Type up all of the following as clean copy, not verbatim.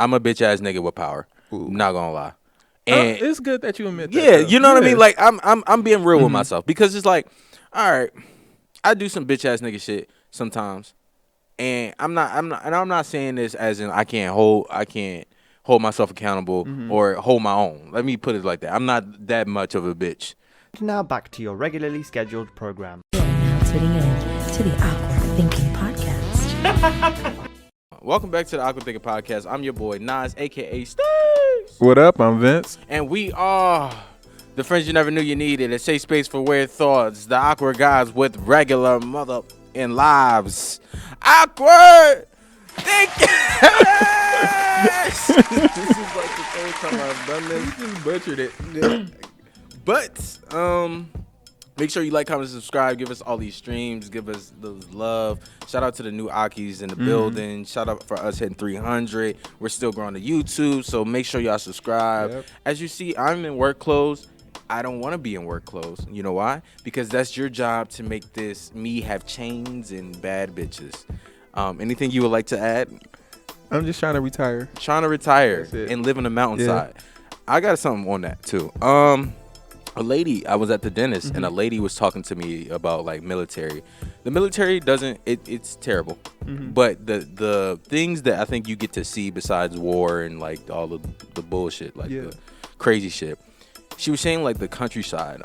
I'm a bitch ass nigga with power. Ooh. Not gonna lie. And it's good that you admit that. Yeah, though. you know what I mean? Like I'm being real with myself because it's like, all right, I do some bitch ass nigga shit sometimes. And I'm not saying this as in I can't hold myself accountable or hold my own. Let me put it like that. I'm not that much of a bitch. Now back to your regularly scheduled program. You're now tuning in to the Awkward Thinking Podcast. Welcome back to the Awkward Thinking Podcast. I'm your boy Nas, aka Steve. What up? I'm Vince. And we are the friends you never knew you needed. A safe space for weird thoughts. The awkward guys with regular mother in lives. Awkward Thinking. This is like the third time I've done this. You just butchered it. But make sure you like, comment, subscribe. Give us all these streams. Give us the love. Shout out to the new Akis in the building. Shout out for us hitting 300. We're still growing to YouTube, so make sure y'all subscribe. Yep. As you see, I'm in work clothes. I don't want to be in work clothes. You know why? Because that's your job to make me have chains and bad bitches. Anything you would like to add? I'm just trying to retire. Trying to retire and live on the mountainside. Yeah. I got something on that too. A lady, I was at the dentist and a lady was talking to me about like military. The military it's terrible. But the things that I think you get to see besides war and like all of the bullshit, like the crazy shit. She was saying like the countryside.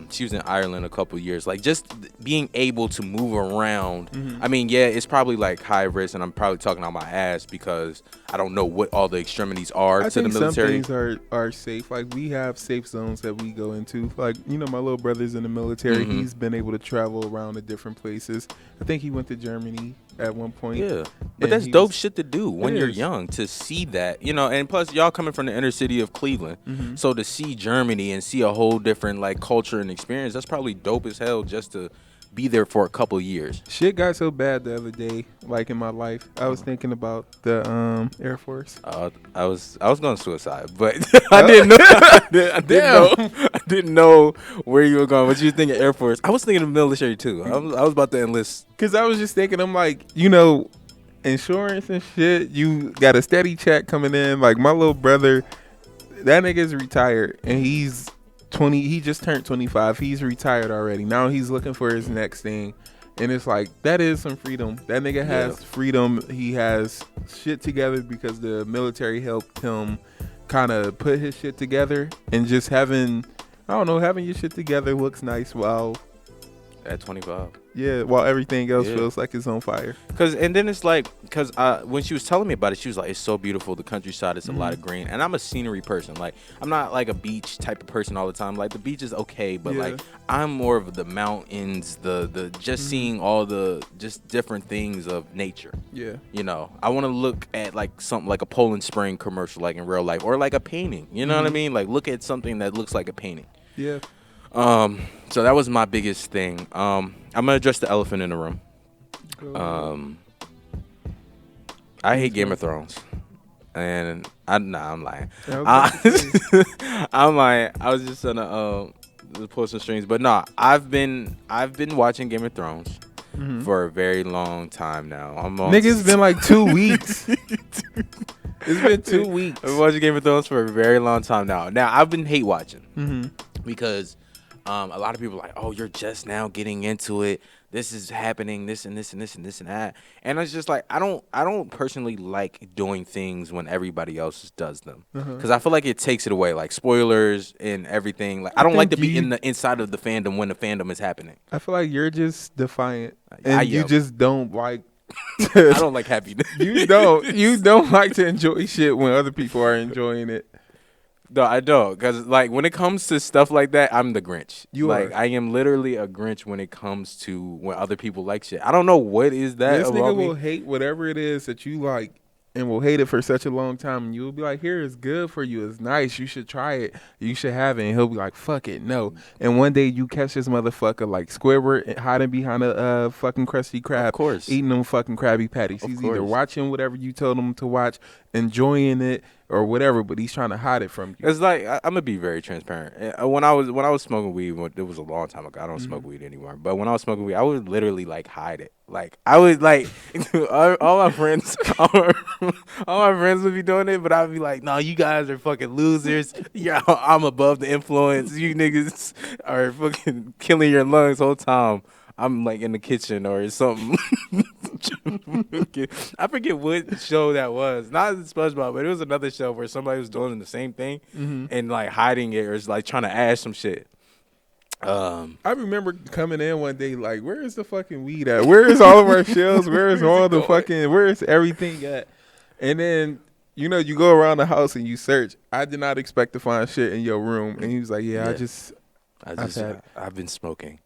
She was in Ireland a couple years. Like just being able to move around. I mean, yeah, it's probably like high risk, and I'm probably talking on my ass because I don't know what all the extremities are to the military. Some things are safe. Like we have safe zones that we go into. Like my little brother's in the military. He's been able to travel around to different places. I think he went to Germany at one point. Yeah, but that's dope shit to do when you're young, to see that, and plus y'all coming from the inner city of Cleveland, so to see Germany and see a whole different like culture and experience, that's probably dope as hell just to be there for a couple years. Shit got so bad the other day, like in my life. I was thinking about the Air Force. I was going suicide, but I didn't know. I didn't know where you were going. What you thinking, Air Force? I was thinking of military too. I was about to enlist. Cause I was just thinking, I'm like, insurance and shit. You got a steady check coming in. Like my little brother, that nigga's retired and he's 20. He just turned 25. He's retired already. Now he's looking for his next thing. And it's like, that is some freedom. That nigga has freedom. He has shit together because the military helped him kind of put his shit together. And just having your shit together looks nice while at 25. Yeah, while everything else feels like it's on fire. Cause when she was telling me about it, she was like, it's so beautiful. The countryside is a lot of green. And I'm a scenery person. Like, I'm not like a beach type of person all the time. Like, the beach is okay, but like, I'm more of the mountains, the just seeing all the just different things of nature. Yeah. I want to look at like something like a Poland Spring commercial, like in real life, or like a painting. You know what I mean? Like, look at something that looks like a painting. Yeah. So that was my biggest thing. I'm gonna address the elephant in the room. I hate Game of Thrones, and I'm lying. I'm lying. I was just gonna post some streams, but no, I've been watching Game of Thrones for a very long time now. Nigga's been like 2 weeks. It's been 2 weeks. I've been watching Game of Thrones for a very long time now. Now I've been hate watching because. A lot of people are like, oh, you're just now getting into it. This is happening, this and this and this and this and that. And it's just like, I don't personally like doing things when everybody else does them. Because I feel like it takes it away, like spoilers and everything. Like I don't like to be in the inside of the fandom when the fandom is happening. I feel like you're just defiant. And you just don't like I don't like happiness. You don't like to enjoy shit when other people are enjoying it. No, I don't, because like when it comes to stuff like that, I'm the Grinch. I am literally a Grinch when it comes to when other people like shit. I don't know what is that. This nigga will hate whatever it is that you like, and will hate it for such a long time. And you'll be like, here, it's good for you. It's nice. You should try it. You should have it. And he'll be like, fuck it, no. And one day you catch this motherfucker like Squidward hiding behind a fucking Krusty Krab, of course, eating them fucking Krabby Patties. He's either watching whatever you told him to watch, enjoying it or whatever, but he's trying to hide it from you. It's like I'm gonna be very transparent. When I was smoking weed, it was a long time ago. I don't smoke weed anymore. But when I was smoking weed, I would literally like hide it. Like I would like all my friends, all my friends would be doing it, but I'd be like, "No, you guys are fucking losers. Yeah, I'm above the influence. You niggas are fucking killing your lungs the whole time. I'm like in the kitchen or something." I forget what show that was. Not SpongeBob, but it was another show where somebody was doing the same thing and like hiding it or like trying to add some shit. I remember coming in one day like, where is the fucking weed at? Where is all of our shells? Where is all the fucking? Where is everything at? And then you go around the house and you search. I did not expect to find shit in your room, and he was like, "Yeah, I've been smoking."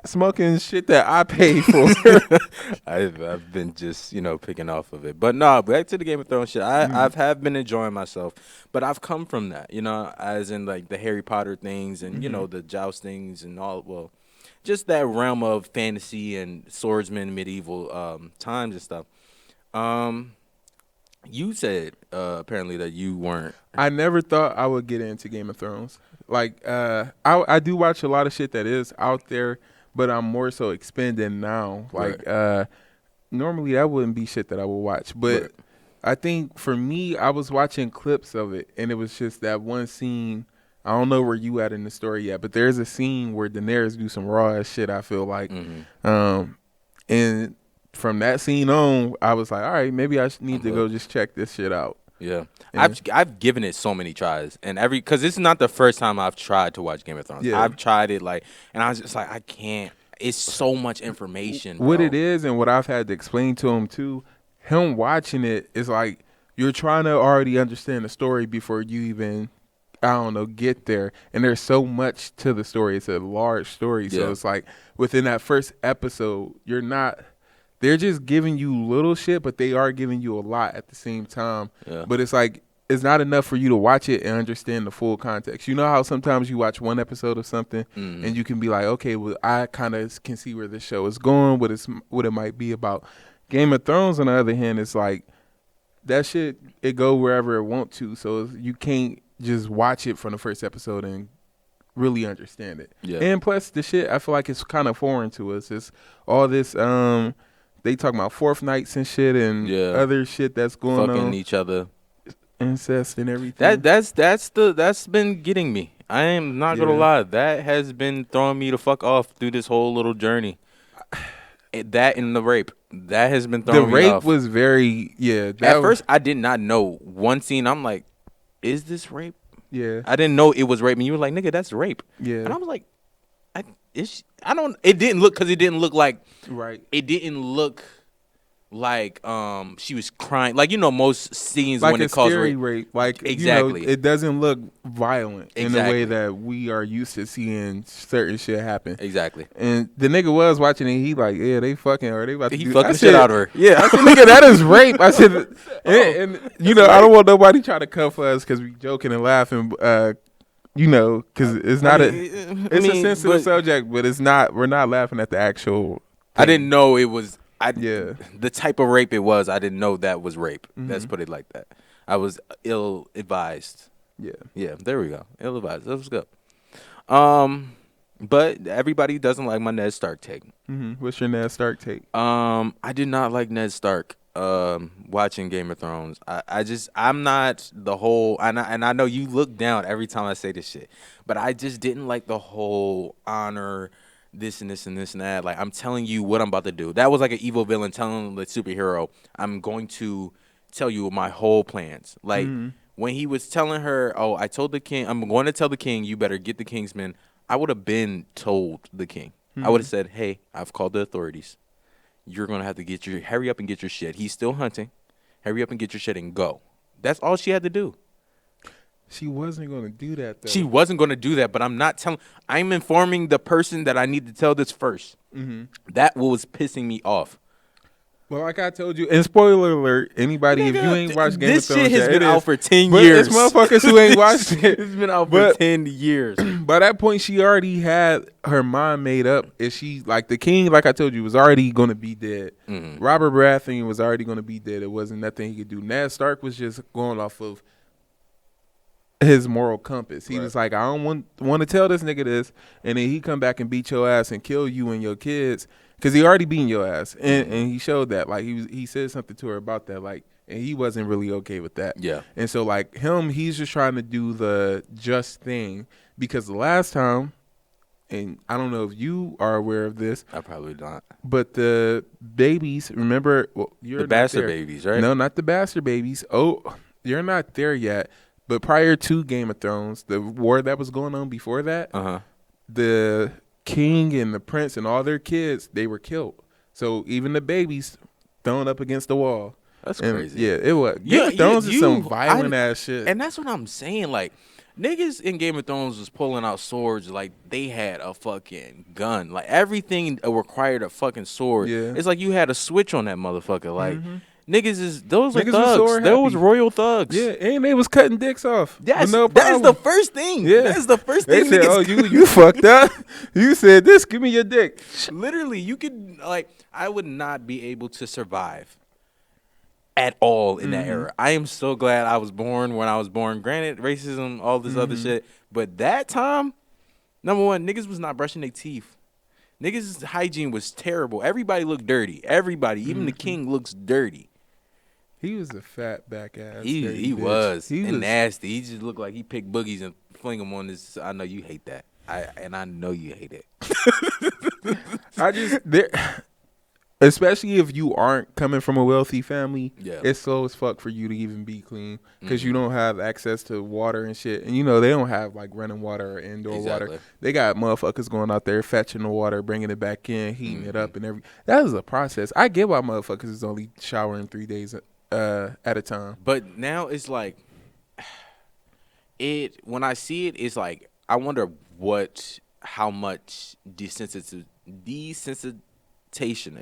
Smoking shit that I paid for. I've been just picking off of it, but no. Back to the Game of Thrones shit. I have been enjoying myself, but I've come from that, as in like the Harry Potter things and the joustings and all. Well, just that realm of fantasy and swordsman, medieval times and stuff. You said apparently that you weren't. I never thought I would get into Game of Thrones. Like I do watch a lot of shit that is out there. But I'm more so expanding now. Like, normally that wouldn't be shit that I would watch. But I think for me, I was watching clips of it, and it was just that one scene. I don't know where you at in the story yet, but there's a scene where Daenerys do some raw ass shit, I feel like. And from that scene on, I was like, all right, maybe I need to go just check this shit out. Yeah. I've given it so many tries, and because this is not the first time I've tried to watch Game of Thrones. Yeah. I've tried it and I was just like, I can't. It's so much information. What it is, and what I've had to explain to him too, him watching it is like you're trying to already understand the story before you even, get there. And there's so much to the story. It's a large story, so it's like within that first episode, they're just giving you little shit, but they are giving you a lot at the same time. Yeah. But it's like, it's not enough for you to watch it and understand the full context. You know how sometimes you watch one episode of something and you can be like, okay, well, I kind of can see where this show is going, what it might be about. Game of Thrones, on the other hand, it's like that shit, it go wherever it want to. So you can't just watch it from the first episode and really understand it. Yeah. And plus the shit, I feel like it's kind of foreign to us. It's all this, they talk about fourth nights and shit and other shit that's going on. Fucking each other. Incest and everything. That's been getting me. I am not gonna lie. That has been throwing me the fuck off through this whole little journey. That and the rape. That has been throwing me off. The rape was very At first, I did not know. One scene, I'm like, is this rape? Yeah. I didn't know it was rape, and you were like, nigga, that's rape. Yeah. And I was like, it didn't look, because it didn't look like. Right. It didn't look like she was crying, like most scenes like when it calls rape, like exactly, it doesn't look violent in the way that we are used to seeing certain shit happen. Exactly. And the nigga was watching it. He like, they fucking, or they about to fucking shit out of her. Yeah, I said, nigga, that is rape. I said, and I don't want nobody trying to cuff us because we joking and laughing. Because it's not it's a sensitive subject, but it's not. We're not laughing at the actual thing. I didn't know it was. The type of rape it was, I didn't know that was rape. Let's put it like that. I was ill-advised. Yeah, there we go. Ill-advised. That was good. But everybody doesn't like my Ned Stark take. What's your Ned Stark take? I did not like Ned Stark watching Game of Thrones. I'm not the whole, and I know you look down every time I say this shit, but I just didn't like the whole honor this and this and this and that. Like, I'm telling you what I'm about to do. That was like an evil villain telling the superhero, I'm going to tell you my whole plans. Like, when he was telling her, I told the king, I'm going to tell the king, you better get the Kingsmen. I would have been told the king. I would have said, hey, I've called the authorities. You're going to have to hurry up and get your shit. He's still hunting. Hurry up and get your shit and go. That's all she had to do. She wasn't going to do that, though. She wasn't going to do that, but I'm informing the person that I need to tell this first. That was pissing me off. Well, like I told you, and spoiler alert, anybody, if you ain't watched Game of Thrones, this shit has been out for 10 years. It's motherfuckers who ain't watched it. It's been out for 10 years. by that point, she already had her mind made up. If she, like, the king, like I told you, was already going to be dead. Robert Baratheon was already going to be dead. It wasn't nothing he could do. Ned Stark was just going off of his moral compass. He was like, I don't want to tell this nigga this, and then he come back and beat your ass and kill you and your kids, because he already beating your ass, and he showed that. Like, he said something to her about that, like, and he wasn't really okay with that. Yeah. And so, like, he's just trying to do the just thing, because the last time, and I don't know if you are aware of this. I probably not. But the babies, remember, you're the bastard babies, right? No, not the bastard babies. Oh, you're not there yet. But prior to Game of Thrones, the war that was going on before that, the king and the prince and all their kids, they were killed. So even the babies thrown up against the wall. That's crazy. Yeah, it was. Game of Thrones is some violent ass shit. And that's what I'm saying. Like, niggas in Game of Thrones was pulling out swords like they had a fucking gun. Like, everything required a fucking sword. Yeah. It's like you had a switch on that motherfucker. Like, those are thugs. Those royal thugs. Yeah, and they was cutting dicks off. Yes, that is the first thing. Yeah. That is the first thing. They said, oh, you fucked up. You said this, give me your dick. Literally, you could, like, I would not be able to survive at all in that era. I am so glad I was born when I was born. Granted, racism, all this other shit. But that time, number one, niggas was not brushing their teeth. Niggas' hygiene was terrible. Everybody looked dirty. Everybody, even the king looks dirty. He was a fat back ass. He was nasty. He just looked like he picked boogies and fling them on this. I know you hate that. I know you hate it. Especially if you aren't coming from a wealthy family, it's slow as fuck for you to even be clean, because you don't have access to water and shit. And, they don't have, like, running water or indoor water. They got motherfuckers going out there fetching the water, bringing it back in, heating it up, and everything. That is a process. I get why motherfuckers is only showering 3 days at a time. But now it's like, when I see it, it's like, I wonder how much desensitization,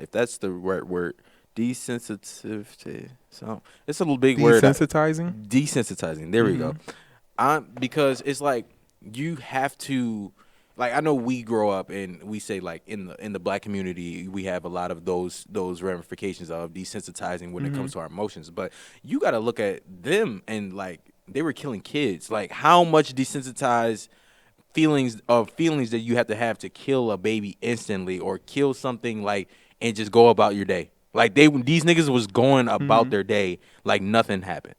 if that's the right word, desensitivity. So it's a little big word. Desensitizing. There we go. Because it's like, you have to, like, I know we grow up and we say, like, in the black community, we have a lot of those ramifications of desensitizing when it comes to our emotions. But you got to look at them, and, like, they were killing kids. Like, how much desensitized feelings that you have to kill a baby instantly, or kill something, like, and just go about your day. Like, these niggas was going about their day like nothing happened.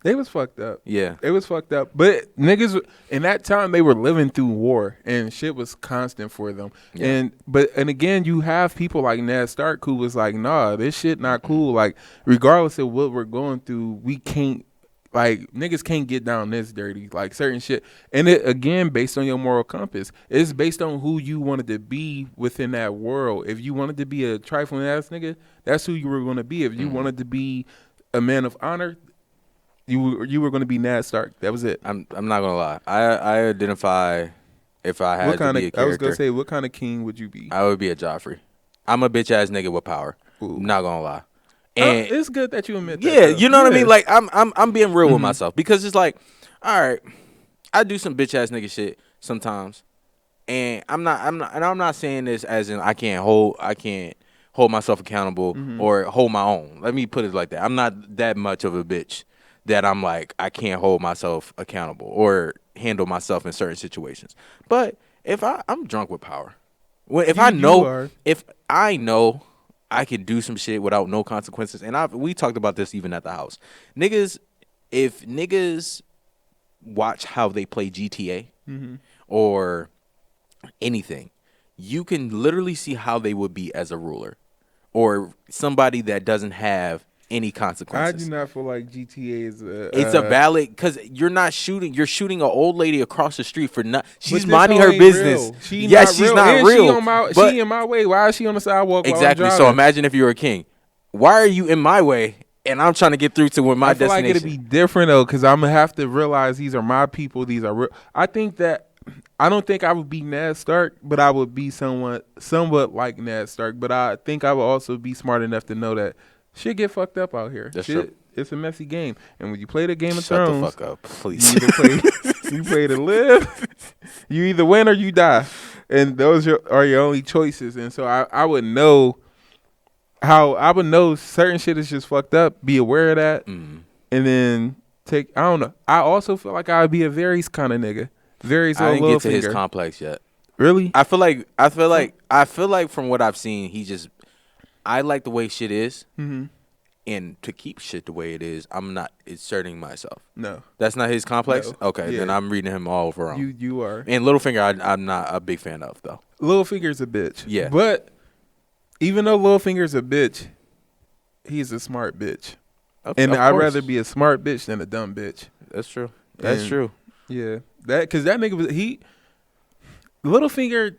They was fucked up. Yeah. It was fucked up. But niggas, in that time, they were living through war, and shit was constant for them. Yeah. And again, you have people like Ned Stark who was like, nah, this shit not cool. Like, regardless of what we're going through, we can't, like, niggas can't get down this dirty, like, certain shit. And it, again, based on your moral compass. It's based on who you wanted to be within that world. If you wanted to be a trifling ass nigga, that's who you were going to be. If you wanted to be a man of honor, you were going to be Ned Stark. That was it. I'm not going to lie. I identify, if I had to be a character. I was going to say, what kind of king would you be? I would be a Joffrey. I'm a bitch ass nigga with power. Ooh. I'm not going to lie. And it's good that you admit that. Yeah, you know what I mean? Like, I'm being real with myself, because it's like, all right, I do some bitch ass nigga shit sometimes, and I'm not saying this as in I can't hold myself accountable or hold my own. Let me put it like that. I'm not that much of a bitch that I'm like, I can't hold myself accountable or handle myself in certain situations. But if I'm drunk with power, if I know I can do some shit without no consequences. And we talked about this even at the house. If niggas watch how they play GTA or anything, you can literally see how they would be as a ruler or somebody that doesn't have any consequences. I do not feel like GTA is it's a valid, because you're shooting an old lady across the street for not. She's minding her business. She's not real. She in my way. Why is she on the sidewalk? Exactly. So imagine if you were a king. Why are you in my way? And I'm trying to get through to where my destination. I feel like it'd be different though, because I'm gonna have to realize these are my people. These are real. I don't think I would be Ned Stark, but I would be somewhat like Ned Stark. But I think I would also be smart enough to know that shit get fucked up out here. That's true. it's a messy game. And when you play the Game of Shut Thrones, the fuck up, please. you play to live. You either win or you die, and those are your only choices. And so I would know certain shit is just fucked up. Be aware of that, and then take. I don't know. I also feel like I would be a Varys kind of nigga. Varys. I didn't get to his complex yet. Really? I feel like from what I've seen, I like the way shit is, and to keep shit the way it is, I'm not inserting myself. No, that's not his complex. No. Okay, then I'm reading him all wrong. You are. And Littlefinger, I'm not a big fan of though. Littlefinger's a bitch. Yeah, but even though Littlefinger's a bitch, he's a smart bitch, and I'd rather be a smart bitch than a dumb bitch. That's true. That's true. Yeah, because that nigga was Littlefinger.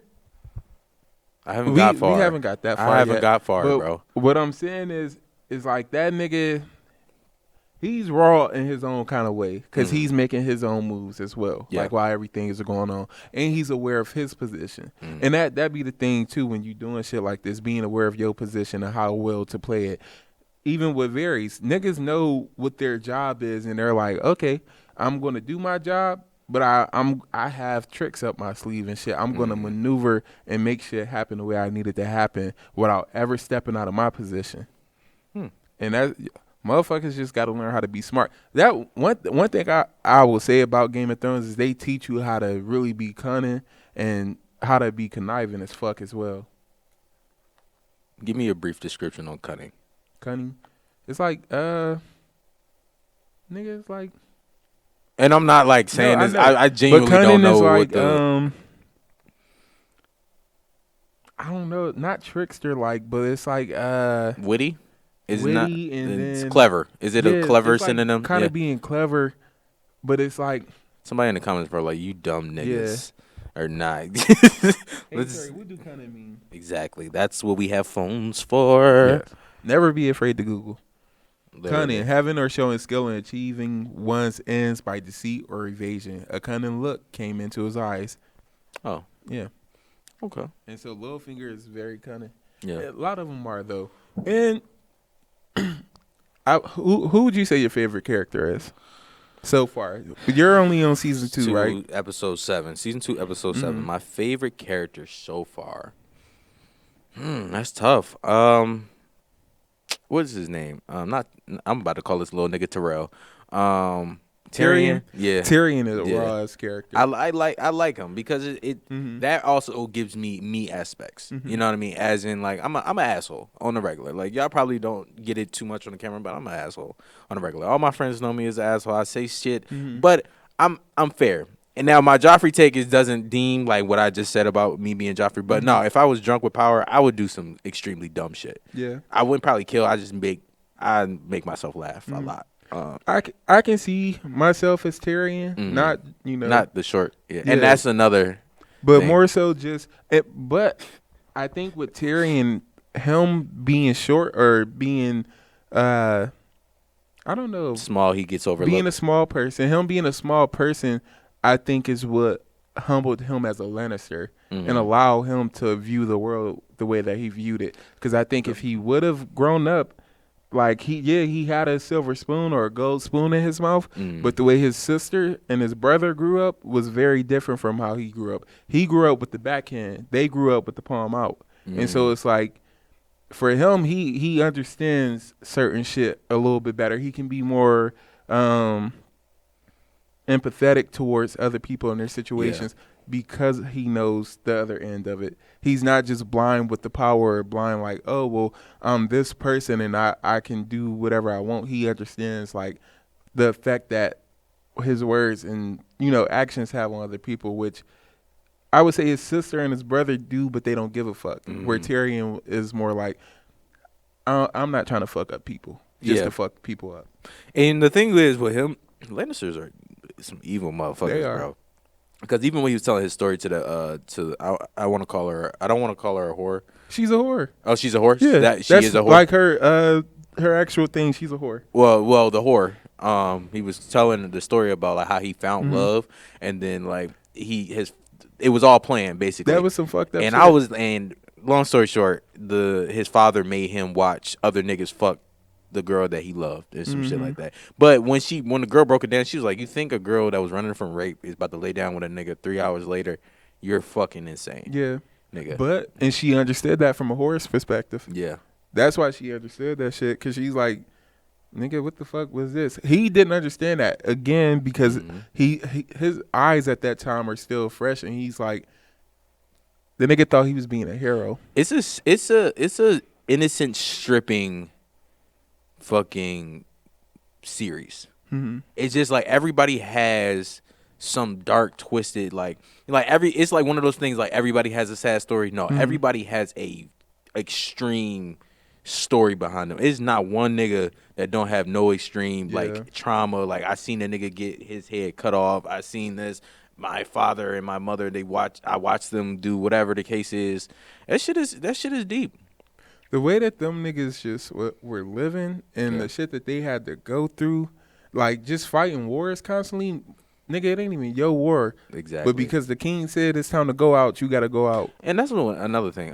I haven't got far. We haven't got that far. I haven't got far, but bro. What I'm saying is like that nigga. He's raw in his own kind of way because he's making his own moves as well. Yeah. Like while everything is going on, and he's aware of his position. And that be the thing too when you doing shit like this, being aware of your position and how well to play it. Even with Varys, niggas know what their job is, and they're like, okay, I'm gonna do my job. But I have tricks up my sleeve and shit. I'm gonna maneuver and make shit happen the way I need it to happen without ever stepping out of my position. And that motherfuckers just gotta learn how to be smart. That one thing I will say about Game of Thrones is they teach you how to really be cunning and how to be conniving as fuck as well. Give me a brief description on cunning. Cunning, it's like nigga, it's like. And I'm not like saying this. I genuinely don't know like, what the. I don't know, not trickster like, but it's like witty. Is witty not. And it's then, clever. Is it a clever it's like synonym? Kind of being clever, but it's like somebody in the comments, bro, like you dumb niggas or not. Hey, sorry, what do kind of mean? Exactly. That's what we have phones for. Yes. Never be afraid to Google. Literally. Cunning, having or showing skill in achieving one's ends by deceit or evasion. A cunning look came into his eyes. Oh. Yeah. Okay. And so Littlefinger is very cunning. Yeah. A lot of them are, though. And who would you say your favorite character is so far? You're only on season 2, right? Episode 7. Season 2, episode 7. My favorite character so far. That's tough. What is his name? I'm about to call this little nigga Terrell. Tyrion. Yeah. Tyrion is a raw character. I like him because it that also gives me aspects. You know what I mean? As in like I'm an asshole on the regular. Like y'all probably don't get it too much on the camera, but I'm an asshole on the regular. All my friends know me as an asshole. I say shit, but I'm fair. And now my Joffrey take doesn't deem like what I just said about me being Joffrey. But no, if I was drunk with power, I would do some extremely dumb shit. Yeah. I wouldn't probably kill. I make myself laugh a lot. I can see myself as Tyrion, not not the short. Yeah. And that's another. But thing. more so just. But I think with Tyrion, him being short or being, I don't know, small, he gets overlooked. Being a small person, him being a small person, I think is what humbled him as a Lannister and allow him to view the world the way that he viewed it. Because I think if he would have grown up, like he had a silver spoon or a gold spoon in his mouth, but the way his sister and his brother grew up was very different from how he grew up. He grew up with the backhand. They grew up with the palm out. And so it's like, for him, he understands certain shit a little bit better. He can be more empathetic towards other people in their situations because he knows the other end of it. He's not just blind with the power, blind like, oh, well, I'm this person and I can do whatever I want. He understands like the effect that his words and, actions have on other people, which I would say his sister and his brother do, but they don't give a fuck. Where Tyrion is more like, I'm not trying to fuck up people just to fuck people up. And the thing is with him, Lannisters are some evil motherfuckers, they are. Bro. Because even when he was telling his story to I want to call her, I don't want to call her a whore. She's a whore. Oh, she's a whore? Yeah, she is a whore. Like her actual thing, she's a whore. Well, the whore. He was telling the story about like how he found love, and then like it was all planned basically. That was some fucked up and shit. And long story short, his father made him watch other niggas fuck the girl that he loved and some shit like that. But when the girl broke it down, she was like, "You think a girl that was running from rape is about to lay down with a nigga 3 hours later? You're fucking insane." Yeah. Nigga. And she understood that from a horse perspective. Yeah. That's why she understood that shit, because she's like, nigga, what the fuck was this? He didn't understand that, again, because his eyes at that time are still fresh, and he's like, the nigga thought he was being a hero. It's a innocent stripping fucking series. It's just like everybody has some dark, twisted, it's like one of those things like everybody has a sad story. No, everybody has a extreme story behind them. It's not one nigga that don't have no extreme like trauma. Like, I seen a nigga get his head cut off. I seen this. My father and my mother, I watched them do whatever the case is. That shit is deep. The way that them niggas just were living and the shit that they had to go through, like just fighting wars constantly. Nigga, it ain't even your war. Exactly. But because the king said it's time to go out, you got to go out. And that's another thing.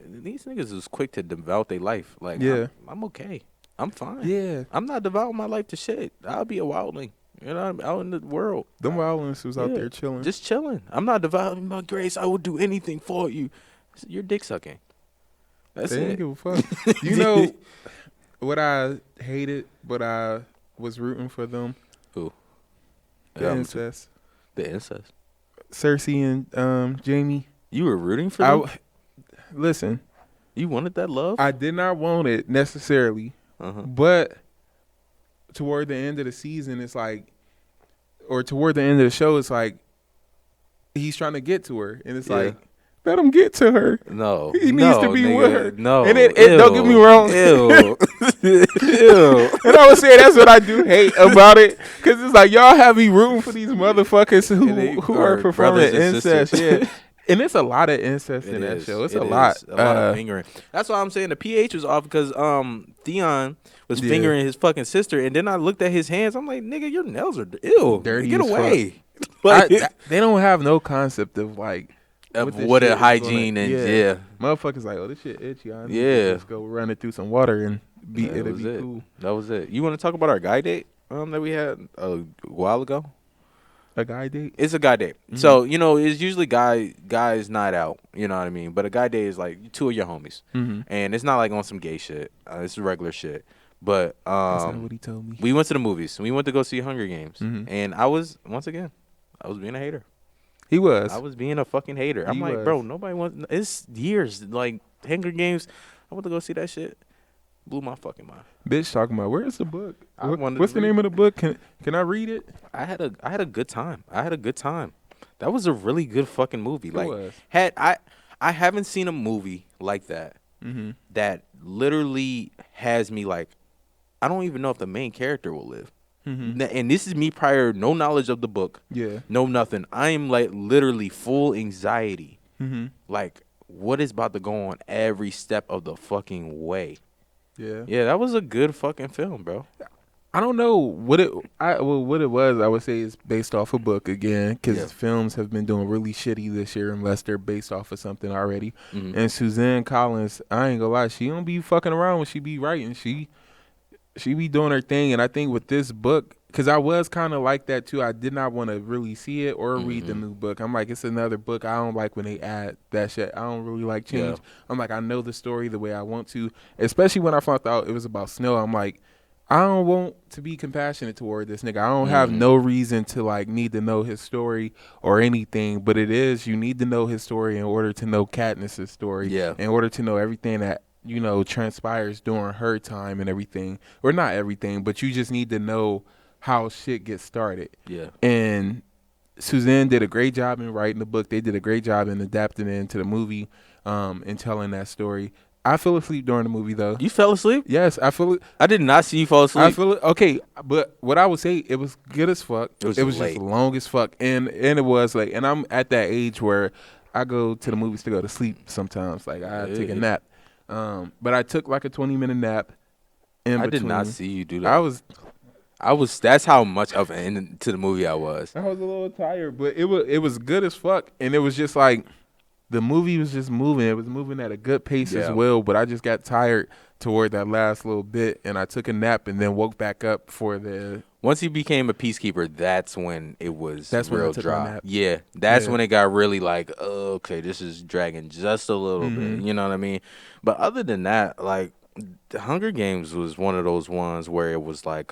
These niggas is quick to devote their life. Like, I'm okay. I'm fine. Yeah. I'm not devoting my life to shit. I'll be a wildling. You know, I'm out in the world. Them wildlings was out there chilling. Just chilling. I'm not devoting my grace. I will do anything for you. You're dick sucking. That's they it. Didn't give a fuck. You know what I hated, but I was rooting for them? Who? The incest. The incest. Cersei and Jamie. You were rooting for them? Listen. You wanted that love? I did not want it necessarily. But toward the end of the season, it's like, or toward the end of the show, it's like, he's trying to get to her. And it's like, let him get to her. No. He needs to be with her. No. And it don't get me wrong. Ew. Ew. And I would say that's what I do hate about it. Because it's like, y'all have me rooting for these motherfuckers who are performing incest. Yeah. And it's a lot of incest in that show. It's a lot. A lot of fingering. That's why I'm saying the pH was off, because Theon was fingering his fucking sister. And then I looked at his hands. I'm like, nigga, your nails are ew. Dirty. Get away. They don't have no concept of like, what a hygiene and motherfuckers like, oh, this shit itchy. Let's go run it through some water and it'll be cool. That was it. You want to talk about our guy date that we had a while ago? A guy date? It's a guy date. So, you know, it's usually guys night out, you know what I mean? But a guy date is like two of your homies. And it's not like on some gay shit. It's regular shit. But that's not what he told me. We went to the movies. We went to go see Hunger Games. And I was being a hater. He was. I was being a fucking hater. I'm like, bro, nobody wants. It's years. Like, Hunger Games. I went to go see that shit. Blew my fucking mind. Bitch talking about, where's the book? What's the name of the book? Can I read it? I had a good time. That was a really good fucking movie. Like, was. I haven't seen a movie like that that literally has me like, I don't even know if the main character will live. And this is me prior, no knowledge of the book. No nothing. I am like literally full anxiety. Like, what is about to go on every step of the fucking way. Yeah, that was a good fucking film, bro. I don't know what it was. I would say it's based off a book again, because films have been doing really shitty this year unless they're based off of something already. And Suzanne Collins, I ain't gonna lie, she don't be fucking around when she be writing. She be doing her thing. And I think with this book, because I was kind of like that too, I did not want to really see it or read the new book. I'm like, it's another book. I don't like when they add that shit. I don't really like change. I'm like, I know the story the way I want to, especially when I found out it was about Snow. I'm like, I don't want to be compassionate toward this nigga. I don't have no reason to like need to know his story or anything, but it is, you need to know his story in order to know Katniss's story. In order to know everything that, you know, transpires during her time and everything. Or not everything, but you just need to know how shit gets started. And Suzanne did a great job in writing the book. They did a great job in adapting it into the movie and telling that story. I fell asleep during the movie, though. You fell asleep? Yes, I fell. I did not see you fall asleep. I feel it. Okay, but what I would say, it was good as fuck. It was just long as fuck, and it was like, and I'm at that age where I go to the movies to go to sleep sometimes. Like I take a nap, but I took like a 20-minute nap. I did not see you do that. I was. That's how much of an end to the movie I was. I was a little tired, but it was good as fuck, and it was just like. The movie was just moving. It was moving at a good pace as well, but I just got tired toward that last little bit, and I took a nap and then woke back up for the. Once he became a peacekeeper, that's when it was When I real took my dry. nap. Yeah, that's when it got really like, oh, okay, this is dragging just a little bit. You know what I mean? But other than that, like, the Hunger Games was one of those ones where it was like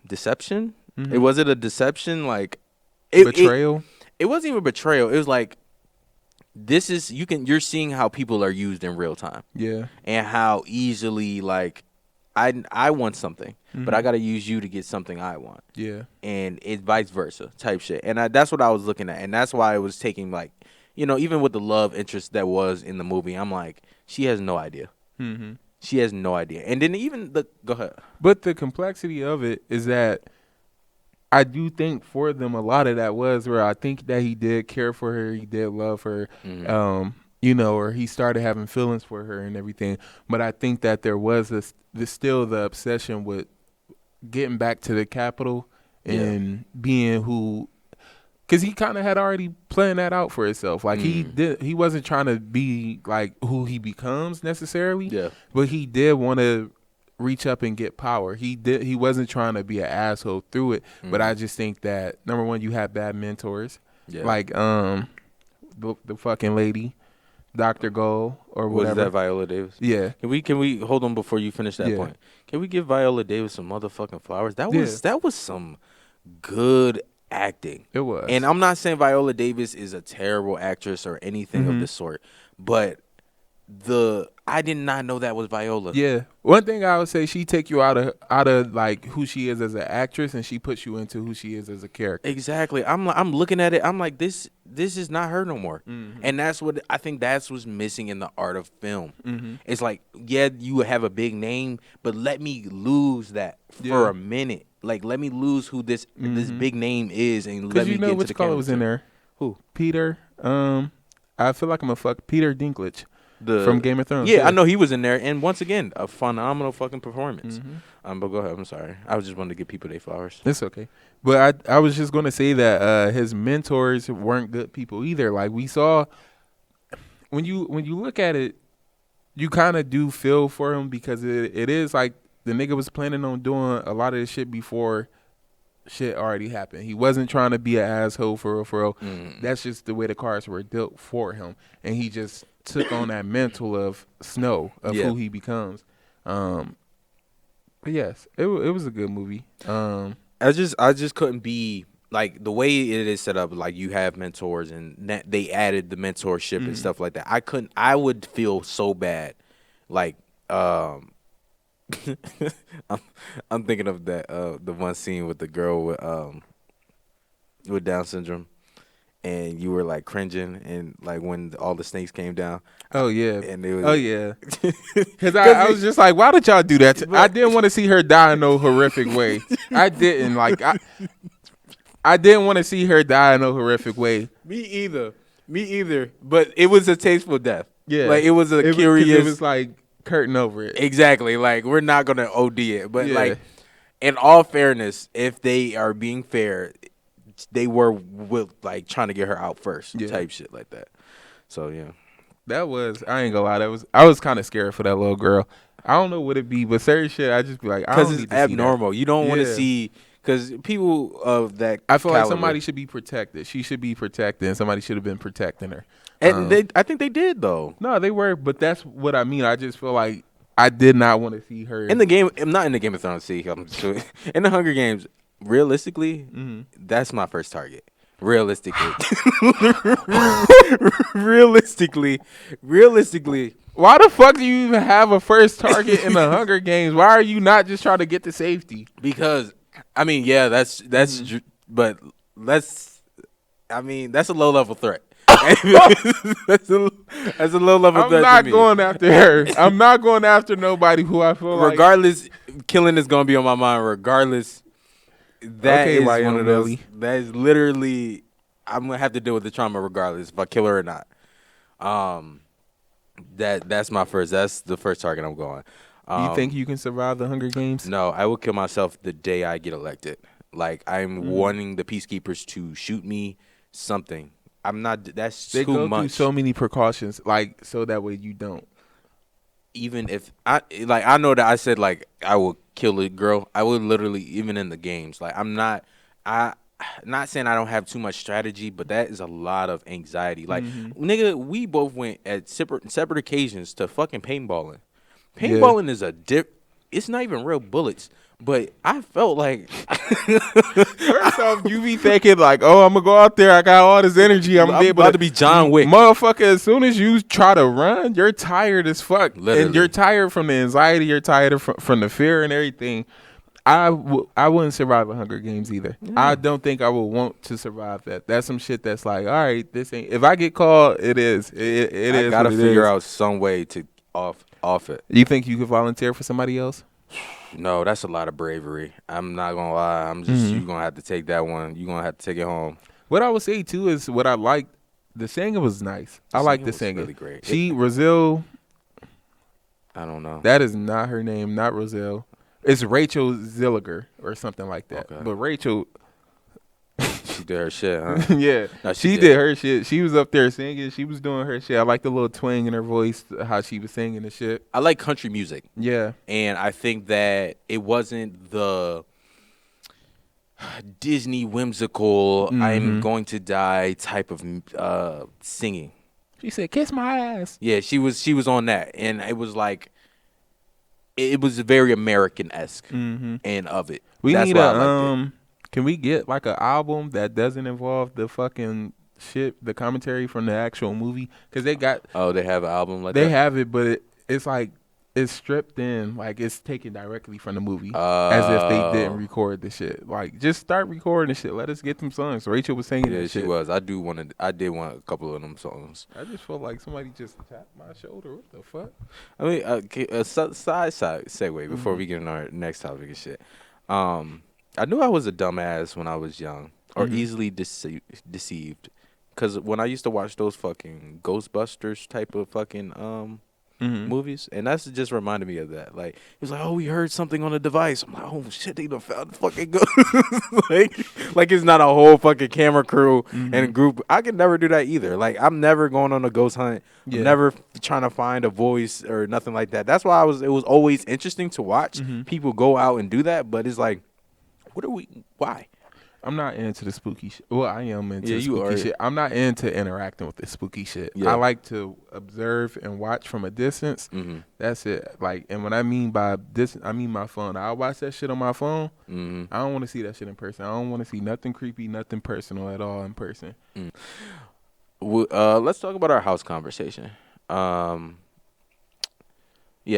deception. Was it a deception? Like Betrayal. It wasn't even betrayal. It was like, this is you're seeing how people are used in real time. Yeah. And how easily, like, I want something, but I got to use you to get something I want. Yeah. And it's vice versa type shit. And that's what I was looking at. And that's why I was taking, like, you know, even with the love interest that was in the movie, I'm like, she has no idea. She has no idea. And then even go ahead. But the complexity of it is that I do think for them a lot of that was where I think that he did care for her, he did love her, you know, or he started having feelings for her and everything. But I think that there was still the obsession with getting back to the Capitol and being who, because he kind of had already planned that out for himself. Like he wasn't trying to be like who he becomes necessarily. Yeah. But he did want to reach up and get power. He wasn't trying to be an asshole through it. But I just think that number one, you have bad mentors. Yeah. Like the fucking lady, Dr. Gold or whatever. Was that Viola Davis? Yeah. Can we hold on before you finish that point? Can we give Viola Davis some motherfucking flowers? That was some good acting. It was. And I'm not saying Viola Davis is a terrible actress or anything of the sort, but I did not know that was Viola. Yeah. One thing I would say, she take you out of like who she is as an actress, and she puts you into who she is as a character. Exactly. I'm looking at it. I'm like, this is not her no more. And that's what I think what's missing in the art of film. It's like, yeah, you have a big name, but let me lose that for a minute. Like, let me lose who this big name is, and let me you know get to which the color was in there. Who? Peter. I feel like I'm a Peter Dinklage. From Game of Thrones. Yeah, I know he was in there, and once again, a phenomenal fucking performance. But go ahead. I'm sorry. I was just wanting to give people their flowers. It's okay. But I was just going to say that his mentors weren't good people either. Like, we saw, when you look at it, you kind of do feel for him, because it is like the nigga was planning on doing a lot of this shit before shit already happened. He wasn't trying to be an asshole for real. That's just the way the cards were dealt for him, and he just took on that mental of Snow, of who he becomes. But yes, it was a good movie. I just couldn't be like, the way it is set up. Like, you have mentors, and they added the mentorship and stuff like that. I would feel so bad. Like, I'm thinking of that the one scene with the girl with Down syndrome. And you were like cringing, and like when all the snakes came down. Oh yeah, and it was, oh yeah. Because I was just like, why did y'all do that? I didn't want to see her die in no horrific way. I didn't like. I didn't want to see her die in no horrific way. Me either. But it was a tasteful death. Yeah, like it was curious. It was like curtain over it. Exactly. Like, we're not gonna OD it, but like, in all fairness, if they are being fair, they were like trying to get her out first, type shit like that. So yeah, that was, I ain't gonna lie, I was kind of scared for that little girl. I don't know what it be, but certain shit I just be like, I don't need to see that. Abnormal. You don't want to see, because people of that I feel like somebody should be protected. She should be protected, and somebody should have been protecting her. And I think they did though. No, they were, but that's what I mean. I just feel like I did not want to see her in the game. I'm not in the Game of Thrones. See, I'm in the Hunger Games. Realistically, that's my first target. Realistically. Why the fuck do you even have a first target in the Hunger Games? Why are you not just trying to get to safety? Because, I mean, yeah, that's but that's a low level threat. that's a low level threat. I'm not going after her. I'm not going after nobody who I feel regardless, killing is going to be on my mind regardless. That is one of those. That is literally, I'm gonna have to deal with the trauma regardless if I kill her or not. That's the first target I'm going. You think you can survive the Hunger Games? No, I will kill myself the day I get elected. Like, I'm wanting the peacekeepers to shoot me something. I'm not. That's they too go much. through so many precautions, like, so that way you don't. even if I know that I said like I would kill a girl. I would literally, even in the games. Like I'm not saying I don't have too much strategy, but that is a lot of anxiety. Like nigga, we both went at separate occasions to fucking paintballing. Paintballing is it's not even real bullets. But I felt like first off, you be thinking like, oh, I'm gonna go out there. I got all this energy. I'm about to be John Wick, motherfucker. As soon as you try to run, you're tired as fuck, literally. And you're tired from the anxiety. You're tired from the fear and everything. I wouldn't survive a Hunger Games either. I don't think I would want to survive that. That's some shit that's like, all right, this ain't. If I get called, it is. It is. I gotta figure out some way to off it. You think you could volunteer for somebody else? No, that's a lot of bravery. I'm not gonna lie. I'm just you gonna have to take that one. You gonna have to take it home. What I would say too is what I liked. The singing was nice. I like the singing. Really great. Roselle. I don't know. That is not her name. Not Roselle. It's Rachel Zilliger or something like that. Okay. But Rachel. She did her shit, huh? Yeah. No, she did her shit. She was up there singing. She was doing her shit. I like the little twang in her voice, how she was singing and shit. I like country music. Yeah. And I think that it wasn't the Disney whimsical, I'm going to die type of singing. She said, kiss my ass. Yeah, she was on that. And it was like, it was very American-esque and of it. That's why I liked it. Can we get like an album that doesn't involve the fucking shit, the commentary from the actual movie? Because they got. Oh, they have an album like that? They that? have it, but it's like, it's stripped in, like it's taken directly from the movie. As if they didn't record the shit. Like, just start recording the shit. Let us get some songs. Rachel was singing that shit. Yeah, she was. I did want a couple of them songs. I just felt like somebody just tapped my shoulder. What the fuck? I mean, a side segue before we get on our next topic and shit. I knew I was a dumbass when I was young, or easily deceived, because when I used to watch those fucking Ghostbusters type of fucking movies, and that's just reminded me of that. Like, it was like, oh, we heard something on the device. I'm like, oh shit, they done found the fucking ghost. like it's not a whole fucking camera crew and group. I could never do that either. Like, I'm never going on a ghost hunt. Yeah. I'm never trying to find a voice or nothing like that. That's why it was always interesting to watch people go out and do that, but it's like, why? I'm not into the spooky shit. Well, I am into the spooky shit. I'm not into interacting with the spooky shit. Yeah. I like to observe and watch from a distance. That's it. Like, and what I mean by this, I mean my phone. I'll watch that shit on my phone. I don't want to see that shit in person. I don't want to see nothing creepy, nothing personal at all in person. Let's talk about our house conversation. Yeah,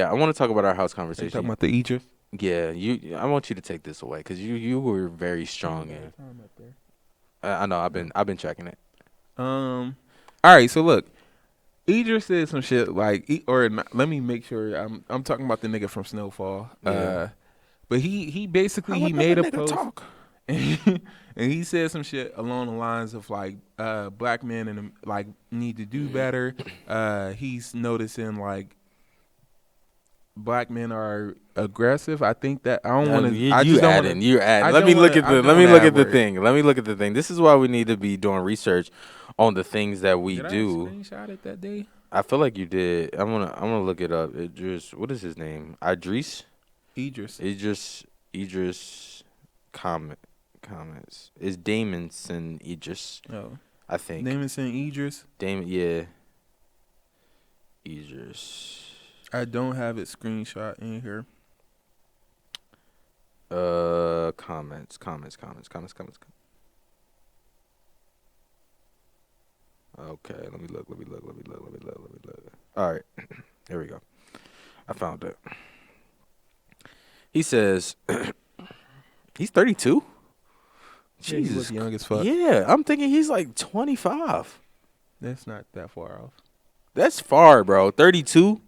I want to talk about our house conversation. Talking about the Idris? Yeah, I want you to take this away because you were very strong in. I know I've been checking it. All right, so look, Idris said some shit like, let me make sure I'm talking about the nigga from Snowfall. Yeah. But he basically he made a post and he said some shit along the lines of like black men and like need to do better. He's noticing like black men are aggressive. I think that I don't want to. You're adding. Let me look at the thing. This is why we need to be doing research on the things that we do. I screenshot it that day? I feel like you did. I'm gonna look it up. Idris. What is his name? Idris. Comments. It's Damson Idris. Oh. I think. Damson Idris. Yeah. Idris. I don't have it screenshot in here. Comments. Okay, let me look. All right, here we go. I found it. He says he's 32. Yeah, Jesus, he was young as fuck. Yeah, I'm thinking he's like 25. That's not that far off. That's far, bro. 32.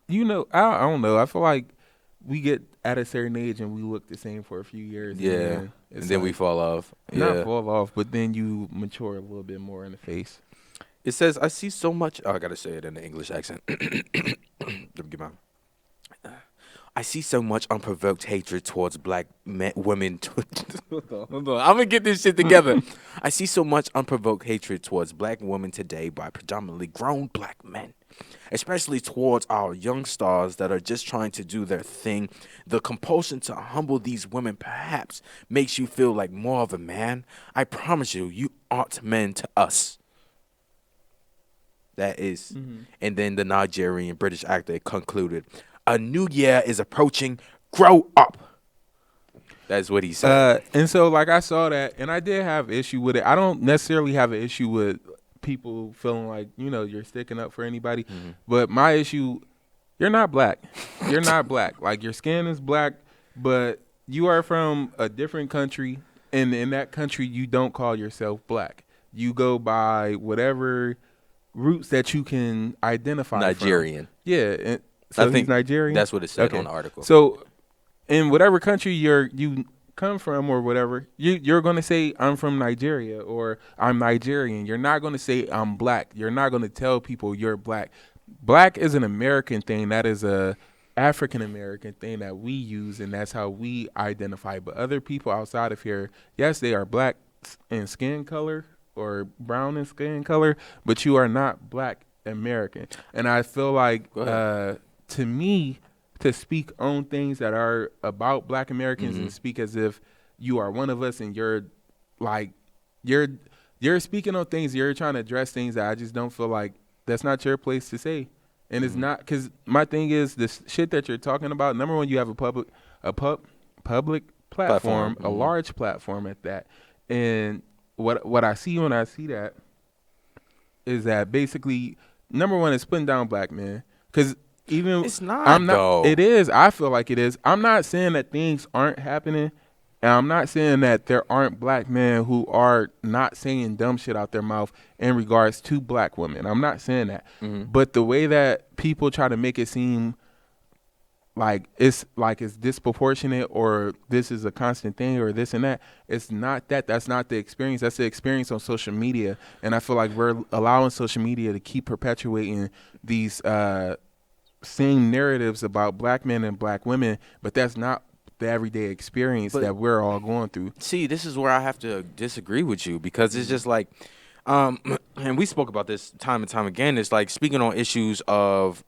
You know, I don't know. I feel like we get at a certain age and we look the same for a few years. Yeah, and then we fall off. Not fall off, but then you mature a little bit more in the face. It says, I see so much. Oh, I got to say it in the English accent. I see so much unprovoked hatred towards black women. Hold on. I'm going to get this shit together. I see so much unprovoked hatred towards black women today by predominantly grown black men. especially towards our young stars that are just trying to do their thing. The compulsion to humble these women perhaps makes you feel like more of a man. I promise you, you aren't men to us. That is. And then the Nigerian British actor concluded, a new year is approaching. Grow up. That's what he said. And so, like, I saw that, and I did have issue with it. I don't necessarily have an issue with people feeling like, you're sticking up for anybody. But my issue, you're not black. You're not black. Like, your skin is black, but you are from a different country, and in that country, you don't call yourself black. You go by whatever roots that you can identify Nigerian. from. Yeah. And so I think he's Nigerian? That's what it said on the article. So in whatever country you come from or whatever, you're going to say, I'm from Nigeria or I'm Nigerian. You're not going to say I'm black. You're not going to tell people you're black. Black is an American thing. That is a African-American thing that we use, and that's how we identify. But other people outside of here, yes, they are black in skin color or brown in skin color, but you are not black American. And I feel like, to me, to speak on things that are about black Americans and speak as if you are one of us, and you're like, you're speaking on things, you're trying to address things that I just don't feel like that's not your place to say. And it's not, because my thing is, this shit that you're talking about, number one, you have a public platform, a large platform at that. And what I see when I see that is that basically, number one, is putting down black men. Because even it's not, I'm not, though. It is. I feel like it is. I'm not saying that things aren't happening. And I'm not saying that there aren't black men who are not saying dumb shit out their mouth in regards to black women. I'm not saying that. But the way that people try to make it seem like it's disproportionate, or this is a constant thing, or this and that, it's not that. That's not the experience. That's the experience on social media. And I feel like we're allowing social media to keep perpetuating these same narratives about black men and black women, but that's not the everyday experience that we're all going through. See, this is where I have to disagree with you, because it's just like, and we spoke about this time and time again. It's like speaking on issues of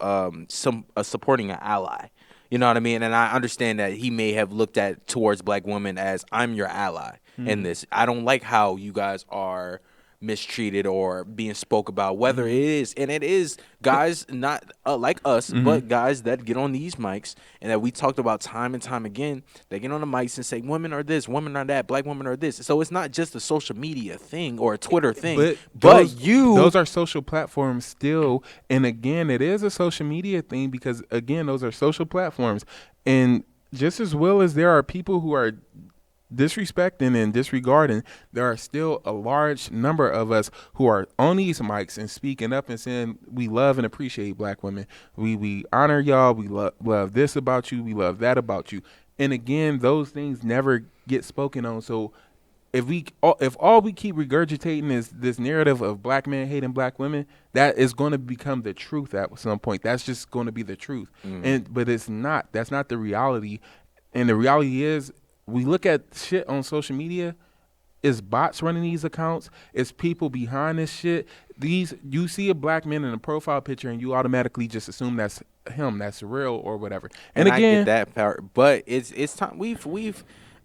supporting an ally. You know what I mean? And I understand that he may have looked at towards black women as, I'm your ally in this. I don't like how you guys are mistreated or being spoke about, whether it is guys not like us, but guys that get on these mics, and that we talked about time and time again, they get on the mics and say women are this, women are that, black women are this. So it's not just a social media thing or a Twitter thing, but those are social platforms still. And again, it is a social media thing, because again, those are social platforms. And just as well as there are people who are disrespecting and disregarding, there are still a large number of us who are on these mics and speaking up and saying we love and appreciate black women. We honor y'all. We love this about you. We love that about you. And again, those things never get spoken on. So if all we keep regurgitating is this narrative of black men hating black women, that is going to become the truth at some point. That's just going to be the truth. But it's not. That's not the reality. And the reality is, we look at shit on social media, it's bots running these accounts, it's people behind this shit. You see a black man in a profile picture and you automatically just assume that's him, that's real or whatever. And again, I get that part, but it's time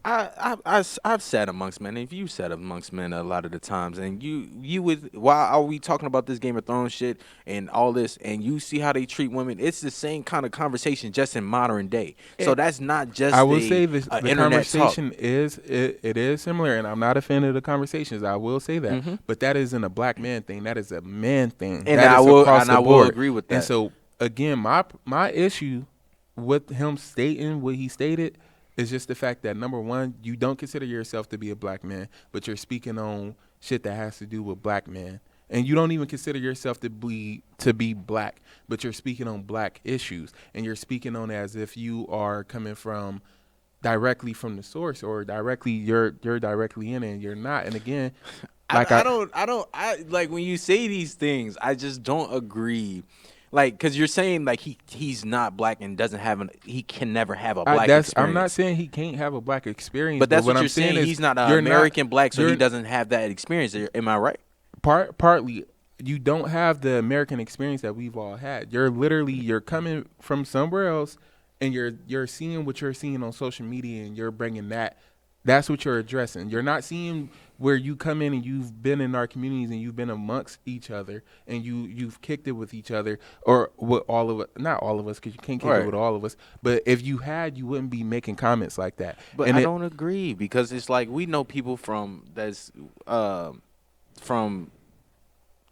I've sat amongst men, and you've sat amongst men a lot of the times, and you would, why are we talking about this Game of Thrones shit and all this, and you see how they treat women? It's the same kind of conversation, just in modern day. So that's not just I will say the conversation talk. It is similar, and I'm not a fan of the conversations. I will say that, but that isn't a black man thing. That is a man thing. And I will agree with that. And so again, my issue with him stating what he stated is just the fact that, number one, you don't consider yourself to be a black man, but you're speaking on shit that has to do with black men. And you don't even consider yourself to be black, but you're speaking on black issues. And you're speaking on as if you are coming from directly from the source, or directly you're directly in it, and you're not. And again, like I like when you say these things, I just don't agree. Like, because you're saying like he's not black and he can never have a black experience. I'm not saying he can't have a black experience, but that's what you're saying. He's not an American black, so he doesn't have that experience. Am I right? Partly, you don't have the American experience that we've all had. You're coming from somewhere else, and you're seeing what you're seeing on social media, and you're bringing that. That's what you're addressing. You're not seeing where you come in and you've been in our communities and you've been amongst each other and you've kicked it with each other, or with all of us. Not all of us, because you can't kick it with all of us. But if you had, you wouldn't be making comments like that. But I don't agree, because it's like we know people from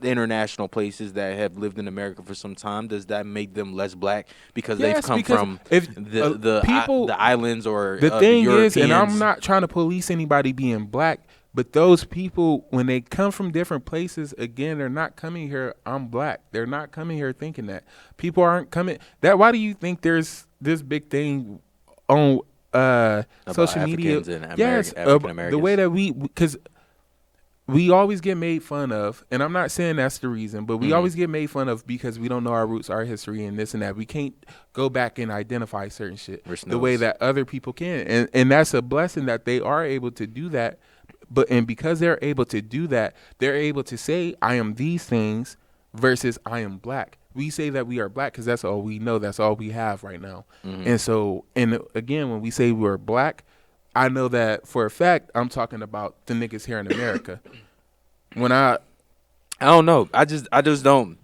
the international places that have lived in America for some time. Does that make them less black because they've come from the islands or the thing Europeans? is, and I'm not trying to police anybody being black, but those people, when they come from different places, again, they're not coming here, I'm black. They're not coming here thinking that. People aren't coming. Why do you think there's this big thing on social media? Yes, the way that because we always get made fun of, and I'm not saying that's the reason, but we always get made fun of because we don't know our roots, our history, and this and that. We can't go back and identify certain shit the way that other people can. And that's a blessing that they are able to do that. And because they're able to do that, they're able to say, I am these things versus I am black. We say that we are black because that's all we know. That's all we have right now. And so, and again, when we say we're black, I know that for a fact I'm talking about the niggas here in America. When I don't know. I just don't.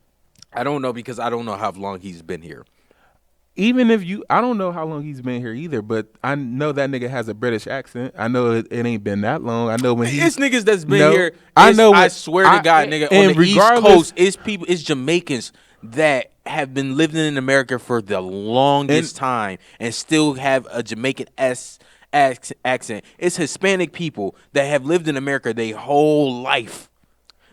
I don't know because I don't know how long he's been here. Even if I don't know how long he's been here either, but I know that nigga has a British accent. I know it ain't been that long. I know when it's niggas that's been here. I swear to God, nigga, on the East Coast, it's Jamaicans that have been living in America for the longest time and still have a Jamaican accent. It's Hispanic people that have lived in America their whole life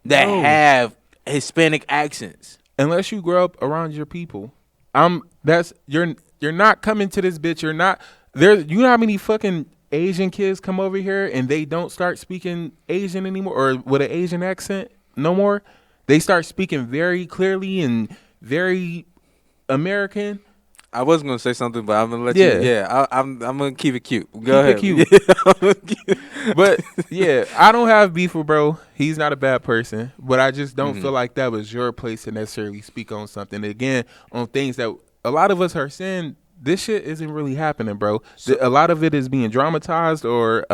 that have Hispanic accents. Unless you grow up around your people, you're not coming to this bitch. You're not there. You know how many fucking Asian kids come over here and they don't start speaking Asian anymore or with an Asian accent no more. They start speaking very clearly and very American. I was gonna say something, but I'm gonna let you. Yeah, I'm gonna keep it cute. Go ahead. Keep it cute. But yeah, I don't have beef with bro. He's not a bad person, but I just don't feel like that was your place to necessarily speak on something. Again, on things that a lot of us are saying. This shit isn't really happening, bro. A lot of it is being dramatized or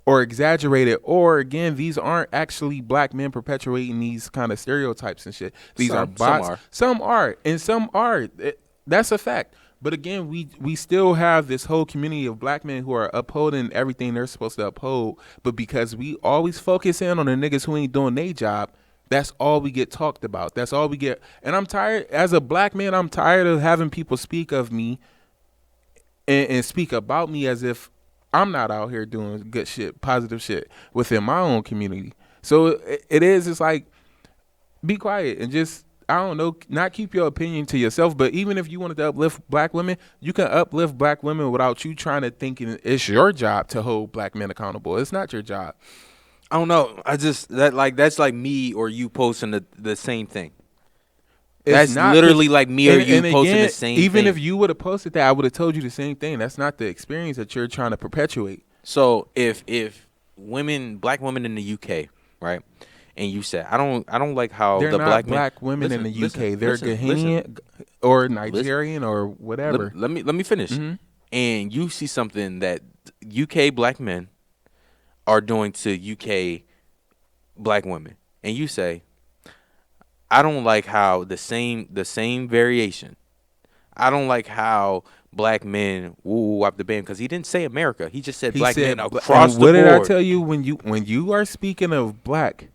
exaggerated, or again, these aren't actually black men perpetuating these kind of stereotypes and shit. These are bots. Some are, and some are. That's a fact. But again, we still have this whole community of black men who are upholding everything they're supposed to uphold. But because we always focus in on the niggas who ain't doing their job, that's all we get talked about. That's all we get. And I'm tired, as a black man, I'm tired of having people speak of me and speak about me as if I'm not out here doing good shit, positive shit within my own community. So it's like, be quiet and just, I don't know, not keep your opinion to yourself. But even if you wanted to uplift black women, you can uplift black women without you trying to think it's your job to hold black men accountable. It's not your job. I don't know. That's like me or you posting the same thing. That's literally like me or you posting the same thing. Even if you would have posted that, I would have told you the same thing. That's not the experience that you're trying to perpetuate. So if black women in the UK, right? And you said, I don't like how they're the not black women in the UK. They're Ghanaian or Nigerian or whatever. Let me finish. Mm-hmm. And you see something that UK black men are doing to UK black women, and you say, I don't like how the same variation. I don't like how black men wipe the band, because he didn't say America. He just said black men across the board. What did I tell you when you are speaking of black?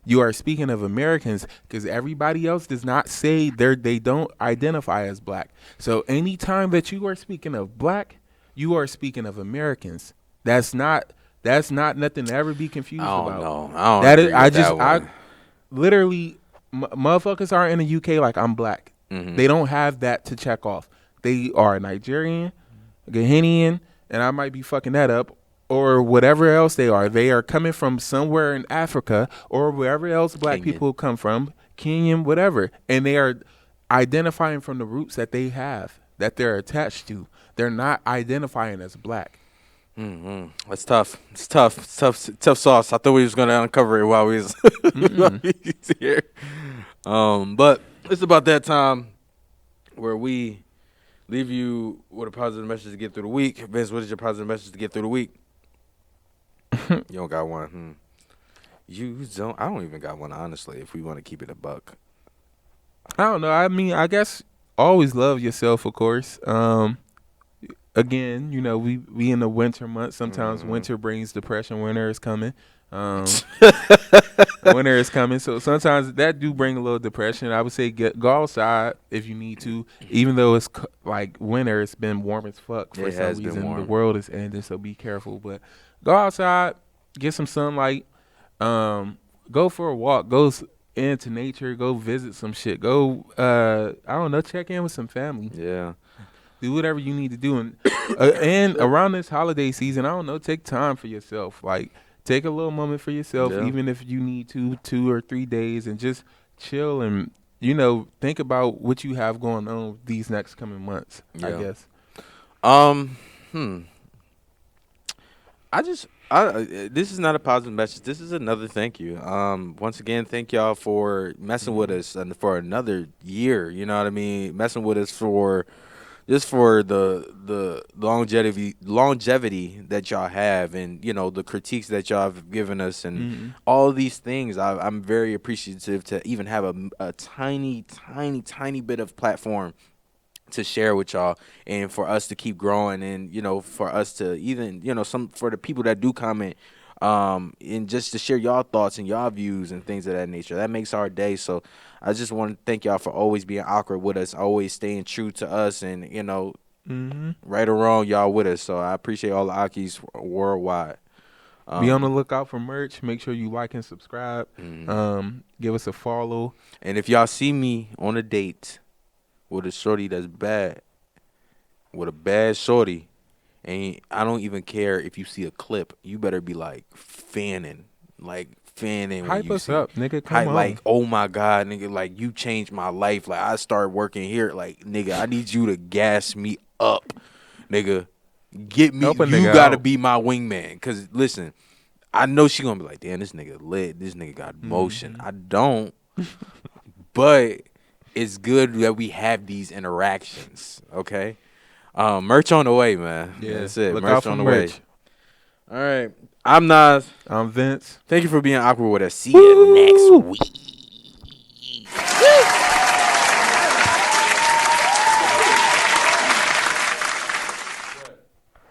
You are speaking of Americans, because everybody else does not say they don't identify as black. So anytime that you are speaking of black, you are speaking of Americans. That's not nothing to ever be confused about. I literally, motherfuckers are in the UK like I'm black. Mm-hmm. They don't have that to check off. They are Nigerian, Ghanaian, and I might be fucking that up, or whatever else they are. They are coming from somewhere in Africa or wherever else black people come from, Kenyan, whatever. And they are identifying from the roots that they have, that they're attached to. They're not identifying as black. Mm-hmm. That's tough. It's tough sauce. I thought we was going to uncover it while we was here. But it's about that time where we leave you with a positive message to get through the week. Vince, what is your positive message to get through the week? You don't got one. You don't. I don't even got one, honestly. If we want to keep it a buck. I don't know. I mean, I guess always love yourself, of course. Again, we in the winter months. Sometimes winter brings depression. Winter is coming. Winter is coming, so sometimes that do bring a little depression. I would say go outside if you need to, even though it's like winter. It's been warm as fuck for some reason. The world is ending, so be careful. But go outside, get some sunlight. Go for a walk. Go into nature. Go visit some shit. Go, I don't know, check in with some family. Yeah. Do whatever you need to do, and around this holiday season, I don't know, take time for yourself. Like, take a little moment for yourself, even if you need 2 or 3 days, and just chill and think about what you have going on these next coming months. I guess. This is not a positive message. This is another thank you. Once again, thank y'all for messing with us and for another year. You know what I mean? Messing with us for the longevity that y'all have, and the critiques that y'all have given us, and all of these things. I'm very appreciative to even have a tiny bit of platform to share with y'all, and for us to keep growing, and for us to even for the people that do comment, and just to share y'all thoughts and y'all views and things of that nature. That makes our day. So I just want to thank y'all for always being awkward with us, always staying true to us, and right or wrong, y'all with us. So I appreciate all the Akis worldwide. Be on the lookout for merch. Make sure you like and subscribe. Give us a follow. And if y'all see me on a date with a shorty that's bad, with a bad shorty, and I don't even care if you see a clip, you better be like fanning. Hype us up, nigga. Come on. Like, oh my God, nigga, like, you changed my life. Like, I started working here. Like, nigga, I need you to gas me up, nigga. Get me. You gotta be my wingman. Cause listen, I know she gonna be like, damn, this nigga lit. This nigga got motion. I don't, but it's good that we have these interactions. Okay. Merch on the way, man. Yeah, that's it. Look merch out for on the merch. way. All right. I'm Nas. I'm Vince. Thank you for being awkward with us. See you next week.